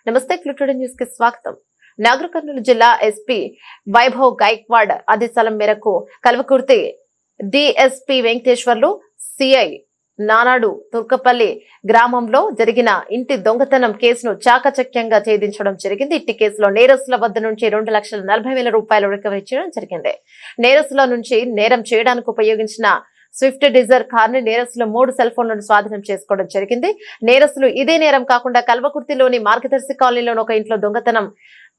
నమస్తే, క్లూటోడి న్యూస్ కి స్వాగతం. నాగర్ కర్నూలు జిల్లా ఎస్పీ వైభవ్ గైక్వాడ్ ఆదేశాల మేరకు కల్వకుర్తి డిఎస్పీ వెంకటేశ్వర్లు, సిఐ నానాడు తుర్కపల్లి గ్రామంలో జరిగిన ఇంటి దొంగతనం కేసును చాకచక్యంగా ఛేదించడం జరిగింది. ఇంటి కేసులో నేరస్తుల వద్ద నుంచి 2,40,000 రూపాయలు రికవరీ చేయడం జరిగింది. నేరస్తుల నుంచి నేరం చేయడానికి ఉపయోగించిన స్విఫ్ట్ డిజైర్ కార్ ని నేరస్తులు 3 సెల్ ఫోన్లను స్వాధీనం చేసుకోవడం జరిగింది. నేరస్తులు ఇదే నేరం కాకుండా కల్వకుర్తిలోని మార్గదర్శి కాలనీలోని ఒక ఇంట్లో దొంగతనం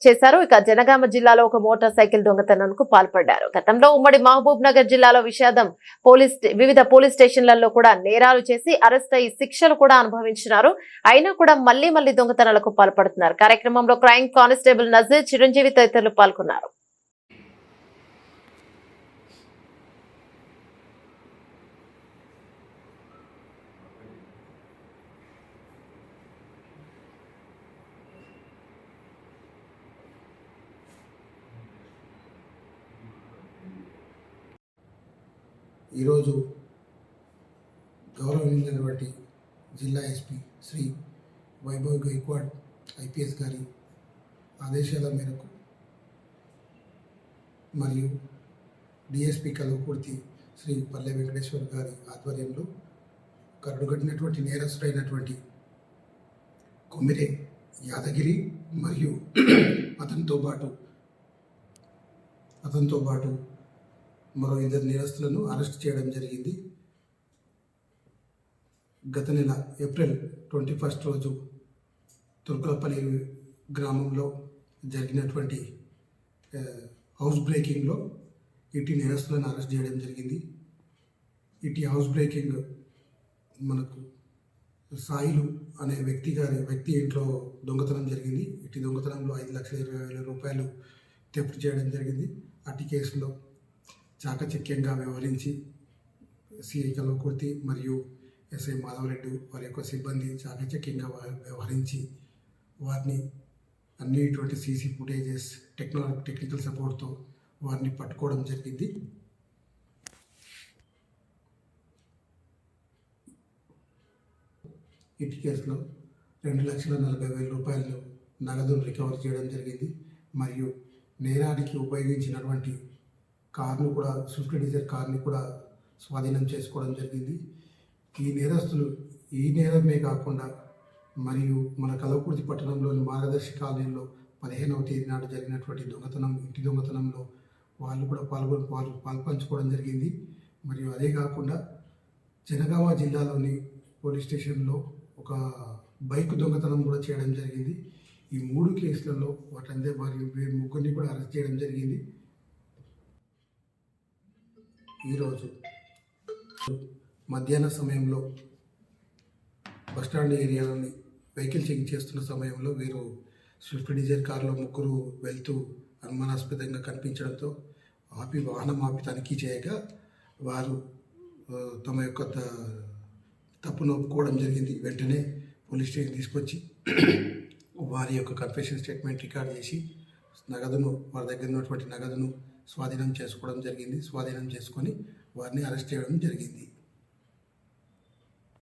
చేశారు. ఇక జనగామ జిల్లాలో ఒక మోటార్ సైకిల్ దొంగతనానికి పాల్పడ్డారు. గతంలో ఉమ్మడి మహబూబ్ నగర్ జిల్లాలో వివిధ పోలీస్ స్టేషన్లలో కూడా నేరాలు చేసి అరెస్ట్ అయ్యి శిక్షలు కూడా అనుభవించినారు. అయినా కూడా మళ్లీ దొంగతనాలకు పాల్పడుతున్నారు. కార్యక్రమంలో క్రైమ్ కానిస్టేబుల్ నజీర్, చిరంజీవి తదితరులు పాల్గొన్నారు. ఈరోజు గౌరవనీయులైనటువంటి జిల్లా ఎస్పీ శ్రీ వైభవ్ గైక్వాడ్ ఐపీఎస్ గారి ఆదేశాల మేరకు మరియు డిఎస్పీ కల్వకుర్తి శ్రీ పల్లె వెంకటేశ్వర్ గారి ఆధ్వర్యంలో కరుడుగట్టినటువంటి నేరస్తుడైనటువంటి కొమిరే యాదగిరి మరియు అతనితో పాటు మరో 2 నేరస్తులను అరెస్ట్ చేయడం జరిగింది. గత నెల ఏప్రిల్ 21 రోజు తుర్కలపల్లి గ్రామంలో జరిగినటువంటి హౌస్ బ్రేకింగ్లో ఇటు నేరస్తులను అరెస్ట్ చేయడం జరిగింది. ఇటు హౌస్ బ్రేకింగ్ మనకు సాయిలు అనే వ్యక్తి ఇంట్లో దొంగతనం జరిగింది. ఇటు దొంగతనంలో 5,20,000 రూపాయలు తెప్పు చేయడం జరిగింది. అటు కేసులో చాకచక్యంగా వ్యవహరించి సిఐ కల్వకుర్తి మరియు ఎస్ఐ మాధవరెడ్డి వారి యొక్క సిబ్బంది చాకచక్యంగా వ్యవహరించి వారిని అన్నిటువంటి సీసీ ఫుటేజెస్ టెక్నికల్ సపోర్ట్తో వారిని పట్టుకోవడం జరిగింది. ఇటు కేసులో 2,40,000 రూపాయలు నగదును రికవర్ చేయడం జరిగింది. మరియు నేరానికి ఉపయోగించినటువంటి కార్ను కూడా స్విఫ్ట్ డిజైర్ కార్ని కూడా స్వాధీనం చేసుకోవడం జరిగింది. ఈ నేరస్తులు ఈ నేరమే కాకుండా మరియు మన కల్వకుర్తి పట్టణంలోని మార్గదర్శి కాలనీలో 15వ తేదీ నాడు జరిగినటువంటి ఇంటి దొంగతనంలో వాళ్ళు కూడా పాల్పంచుకోవడం జరిగింది. మరియు అదే కాకుండా జనగామ జిల్లాలోని పోలీస్ స్టేషన్లో ఒక బైక్ దొంగతనం కూడా చేయడం జరిగింది. ఈ 3 కేసులలో వారి ముగ్గురిని కూడా అరెస్ట్ చేయడం జరిగింది. ఈరోజు మధ్యాహ్న సమయంలో బస్టాండ్ ఏరియాలోని వెహికల్ చెక్ చేస్తున్న సమయంలో వీరు స్విఫ్ట్ డిజైర్ కారులో ముగ్గురు వెళ్తూ అనుమానాస్పదంగా కనిపించడంతో వాహనం ఆపి తనిఖీ చేయగా వారు తమ యొక్క తప్పును ఒప్పుకోవడం జరిగింది. వెంటనే పోలీస్ స్టేషన్ తీసుకొచ్చి వారి యొక్క కన్ఫెషన్ స్టేట్మెంట్ రికార్డ్ చేసి వారి దగ్గర ఉన్నటువంటి నగదును స్వాధీనం చేసుకొని వారిని అరెస్ట్ చేయడం జరిగింది.